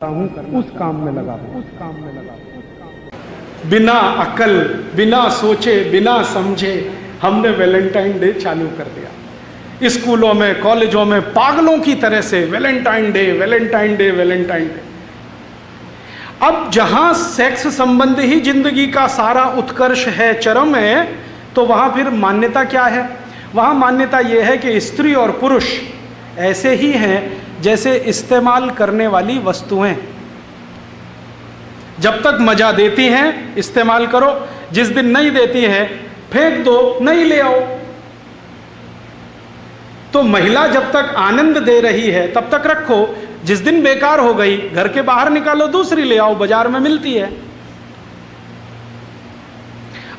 उस काम में लगा। बिना अकल, बिना सोचे, बिना समझे हमने वैलेंटाइन डे चालू कर दिया। स्कूलों में, कॉलेजों में पागलों की तरह से Valentine day, Valentine day, Valentine day. अब जहां सेक्स संबंध ही जिंदगी का सारा उत्कर्ष है, चरम है, तो वहां फिर मान्यता क्या है? वहां मान्यता यह है कि स्त्री और पुरुष ऐसे ही हैं जैसे इस्तेमाल करने वाली वस्तुएं। जब तक मजा देती हैं इस्तेमाल करो, जिस दिन नहीं देती हैं फेंक दो, नहीं ले आओ। तो महिला जब तक आनंद दे रही है तब तक रखो, जिस दिन बेकार हो गई घर के बाहर निकालो, दूसरी ले आओ, बाजार में मिलती है।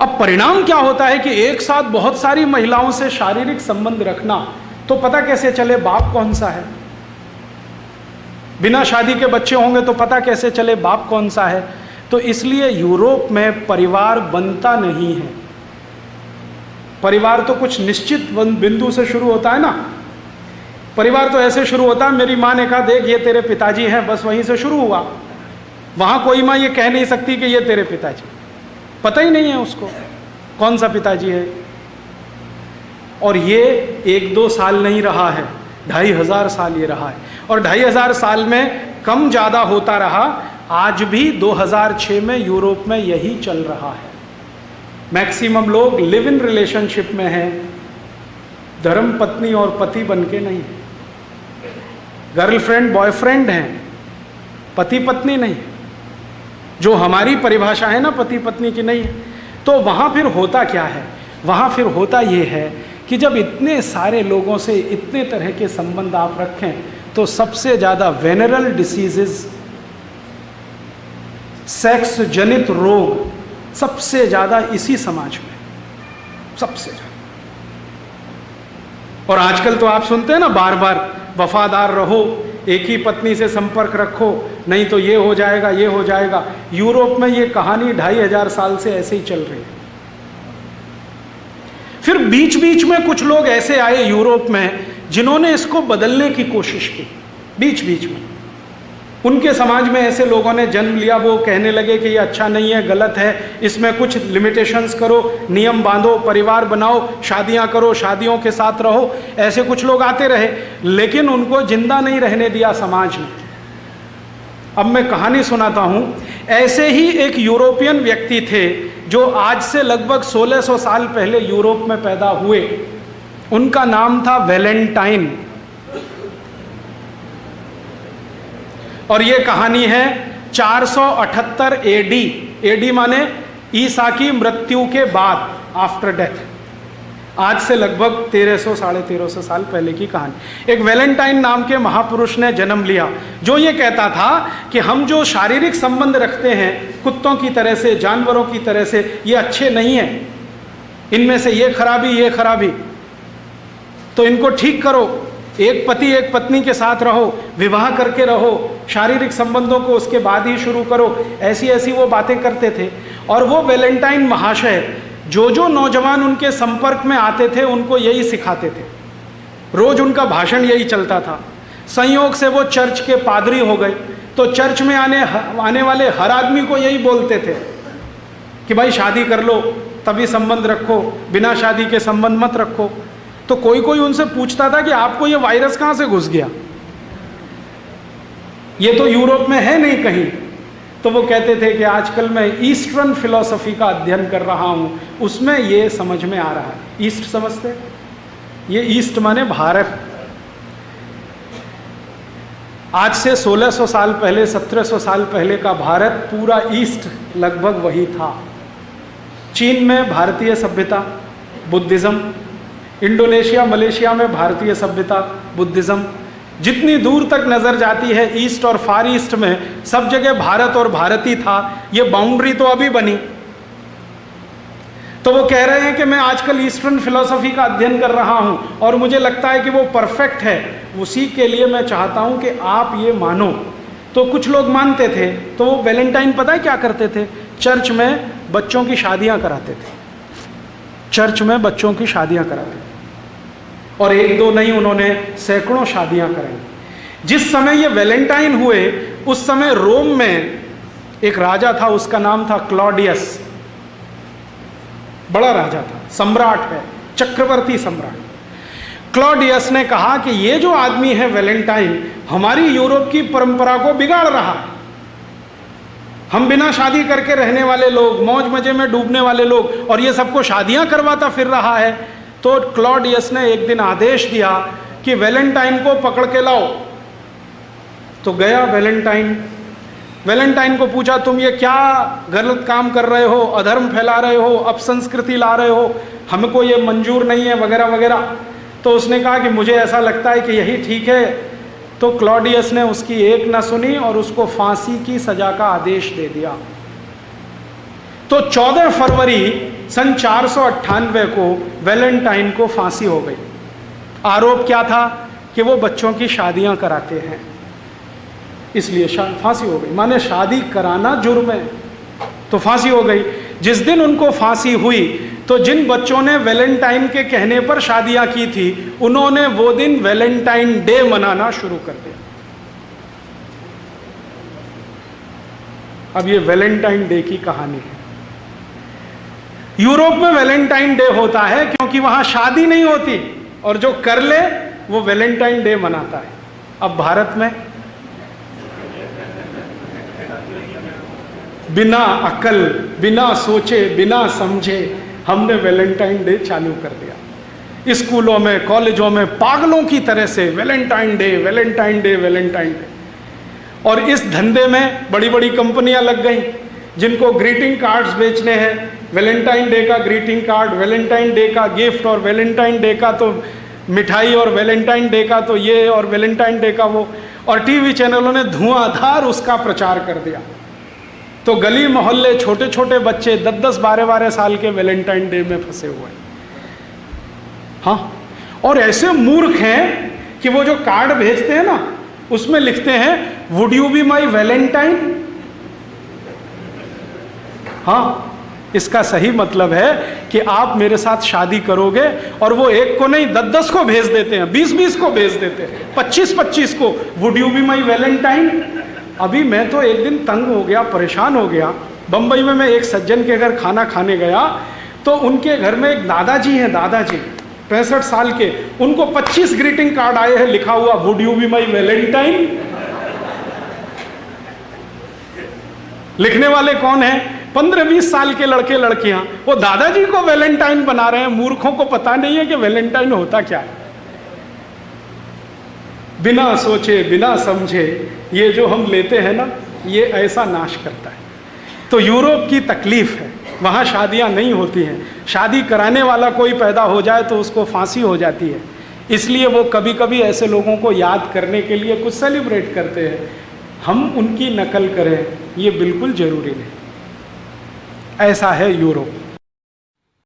अब परिणाम क्या होता है कि एक साथ बहुत सारी महिलाओं से शारीरिक संबंध रखना, तो पता कैसे चले बाप कौन सा है? बिना शादी के बच्चे होंगे तो पता कैसे चले बाप कौन सा है? तो इसलिए यूरोप में परिवार बनता नहीं है। परिवार तो कुछ निश्चित बिंदु से शुरू होता है ना। परिवार तो ऐसे शुरू होता है, मेरी माँ ने कहा देख ये तेरे पिताजी हैं, बस वहीं से शुरू हुआ। वहां कोई माँ ये कह नहीं सकती कि ये तेरे पिताजी, पता ही नहीं है उसको कौन सा पिताजी है। और ये 1-2 साल नहीं रहा है, 2500 साल ये रहा है। और 2500 साल में कम ज़्यादा होता रहा। आज भी 2006 में यूरोप में यही चल रहा है। मैक्सिमम लोग लिव इन रिलेशनशिप में हैं, धर्म पत्नी और पति बनके नहीं। गर्लफ्रेंड बॉयफ्रेंड हैं, पति पत्नी नहीं। जो हमारी परिभाषा है ना पति पत्नी की, नहीं है। तो वहाँ फिर होता क्या है? वहाँ फिर होता ये है कि जब इतने सारे लोगों से इतने तरह के संबंध आप रखें, तो सबसे ज़्यादा वेनरल डिसीजेस, सेक्स जनित रोग सबसे ज़्यादा इसी समाज में, सबसे ज़्यादा। और आजकल तो आप सुनते हैं ना बार बार, वफादार रहो, एक ही पत्नी से संपर्क रखो, नहीं तो ये हो जाएगा, ये हो जाएगा। यूरोप में ये कहानी 2500 साल से ऐसे ही चल रही है। फिर बीच बीच में कुछ लोग ऐसे आए यूरोप में जिन्होंने इसको बदलने की कोशिश की। बीच बीच में उनके समाज में ऐसे लोगों ने जन्म लिया, वो कहने लगे कि ये अच्छा नहीं है, गलत है, इसमें कुछ लिमिटेशंस करो, नियम बांधो, परिवार बनाओ, शादियां करो, शादियों के साथ रहो। ऐसे कुछ लोग आते रहे, लेकिन उनको जिंदा नहीं रहने दिया समाज ने। अब मैं कहानी सुनाता हूं। ऐसे ही एक यूरोपियन व्यक्ति थे जो आज से लगभग 1600 साल पहले यूरोप में पैदा हुए। उनका नाम था वैलेंटाइन। और ये कहानी है 478 एडी। एडी माने ईसा की मृत्यु के बाद, आफ्टर डेथ। आज से लगभग 1300-1350 साल पहले की कहानी। एक वैलेंटाइन नाम के महापुरुष ने जन्म लिया, जो ये कहता था कि हम जो शारीरिक संबंध रखते हैं कुत्तों की तरह से, जानवरों की तरह से, ये अच्छे नहीं हैं, इनमें से ये खराबी, ये खराबी, तो इनको ठीक करो। एक पति एक पत्नी के साथ रहो, विवाह करके रहो, शारीरिक संबंधों को उसके बाद ही शुरू करो। ऐसी ऐसी वो बातें करते थे। और वो वैलेंटाइन महाशय जो नौजवान उनके संपर्क में आते थे उनको यही सिखाते थे। रोज उनका भाषण यही चलता था। संयोग से वो चर्च के पादरी हो गए, तो चर्च में आने वाले हर आदमी को यही बोलते थे कि भाई शादी कर लो, तभी संबंध रखो, बिना शादी के संबंध मत रखो। तो कोई कोई उनसे पूछता था कि आपको ये वायरस कहाँ से घुस गया, ये तो यूरोप में है नहीं कहीं। तो वो कहते थे कि आजकल मैं ईस्टर्न फिलॉसफी का अध्ययन कर रहा हूँ, उसमें ये समझ में आ रहा है। ईस्ट समझते? ये ईस्ट माने भारत। आज से 1600 साल पहले, 1700 साल पहले का भारत, पूरा ईस्ट लगभग वही था। चीन में भारतीय सभ्यता, बुद्धिज्म। इंडोनेशिया, मलेशिया में भारतीय सभ्यता, बुद्धिज्म। जितनी दूर तक नजर जाती है ईस्ट और फार ईस्ट में, सब जगह भारत और भारती था। ये बाउंड्री तो अभी बनी। तो वो कह रहे हैं कि मैं आजकल ईस्टर्न फिलॉसफी का अध्ययन कर रहा हूं और मुझे लगता है कि वो परफेक्ट है। उसी के लिए मैं चाहता हूं कि आप ये मानो। तो कुछ लोग मानते थे। तो वो वैलेंटाइन पता है क्या करते थे? चर्च में बच्चों की शादियां कराते थे। चर्च में बच्चों की शादियां कराते थे। और 1-2 नहीं, उन्होंने सैकड़ों शादियां कराई। जिस समय ये वैलेंटाइन हुए उस समय रोम में एक राजा था, उसका नाम था क्लॉडियस। बड़ा राजा था, सम्राट है, चक्रवर्ती सम्राट। क्लॉडियस ने कहा कि ये जो आदमी है वैलेंटाइन, हमारी यूरोप की परंपरा को बिगाड़ रहा है। हम बिना शादी करके रहने वाले लोग, मौज मजे में डूबने वाले लोग, और ये सबको शादियां करवाता फिर रहा है। तो क्लॉडियस ने एक दिन आदेश दिया कि वैलेंटाइन को पकड़ के लाओ। तो गया वैलेंटाइन को पूछा, तुम ये क्या गलत काम कर रहे हो, अधर्म फैला रहे हो, अपसंस्कृति ला रहे हो, हमको ये मंजूर नहीं है, वगैरह वगैरह। तो उसने कहा कि मुझे ऐसा लगता है कि यही ठीक है। तो क्लॉडियस ने उसकी एक न सुनी और उसको फांसी की सजा का आदेश दे दिया। तो 14 फरवरी सन 498 को वैलेंटाइन को फांसी हो गई। आरोप क्या था कि वो बच्चों की शादियां कराते हैं, इसलिए फांसी हो गई। माने शादी कराना जुर्म है, तो फांसी हो गई। जिस दिन उनको फांसी हुई तो जिन बच्चों ने वैलेंटाइन के कहने पर शादियां की थी, उन्होंने वो दिन वैलेंटाइन डे मनाना शुरू कर दिया। अब ये वैलेंटाइन डे की कहानी है। यूरोप में वैलेंटाइन डे होता है क्योंकि वहां शादी नहीं होती, और जो कर ले वो वैलेंटाइन डे मनाता है। अब भारत में बिना अकल, बिना सोचे, बिना समझे हमने वैलेंटाइन डे चालू कर दिया। स्कूलों में, कॉलेजों में पागलों की तरह से Valentine day, Valentine day, Valentine day. और इस धंधे में बड़ी बड़ी कंपनियां लग गई जिनको ग्रीटिंग कार्ड्स बेचने हैं। वैलेंटाइन डे का ग्रीटिंग कार्ड, वैलेंटाइन डे का गिफ्ट, और वैलेंटाइन डे का तो मिठाई, और वैलेंटाइन डे का तो ये, और वैलेंटाइन डे का वो। और टीवी चैनलों ने धुआंधार उसका प्रचार कर दिया। तो गली मोहल्ले छोटे छोटे बच्चे 10-10, 12-12 साल के वैलेंटाइन डे में फंसे हुए हैं। हाँ, और ऐसे मूर्ख हैं कि वो जो कार्ड भेजते हैं ना, उसमें लिखते हैं would you be my Valentine. हाँ, इसका सही मतलब है कि आप मेरे साथ शादी करोगे। और वो एक को नहीं 10-10 को भेज देते हैं, 20-20 को भेज देते हैं, 25-25 को, would you be my Valentine. अभी मैं तो एक दिन तंग हो गया, परेशान हो गया। बंबई में मैं एक सज्जन के घर खाना खाने गया, तो उनके घर में एक दादाजी हैं, दादाजी 65 साल के। उनको 25 ग्रीटिंग कार्ड आए हैं, लिखा हुआ would you be my Valentine. लिखने वाले कौन है? 15-20 साल के लड़के लड़कियां। वो दादाजी को वैलेंटाइन बना रहे हैं। मूर्खों को पता नहीं है कि वैलेंटाइन होता क्या है। बिना सोचे, बिना समझे ये जो हम लेते हैं ना, ये ऐसा नाश करता है। तो यूरोप की तकलीफ है, वहाँ शादियाँ नहीं होती हैं। शादी कराने वाला कोई पैदा हो जाए तो उसको फांसी हो जाती है। इसलिए वो कभी कभी ऐसे लोगों को याद करने के लिए कुछ सेलिब्रेट करते हैं। हम उनकी नकल करें ये बिल्कुल ज़रूरी नहीं। ऐसा है यूरोप।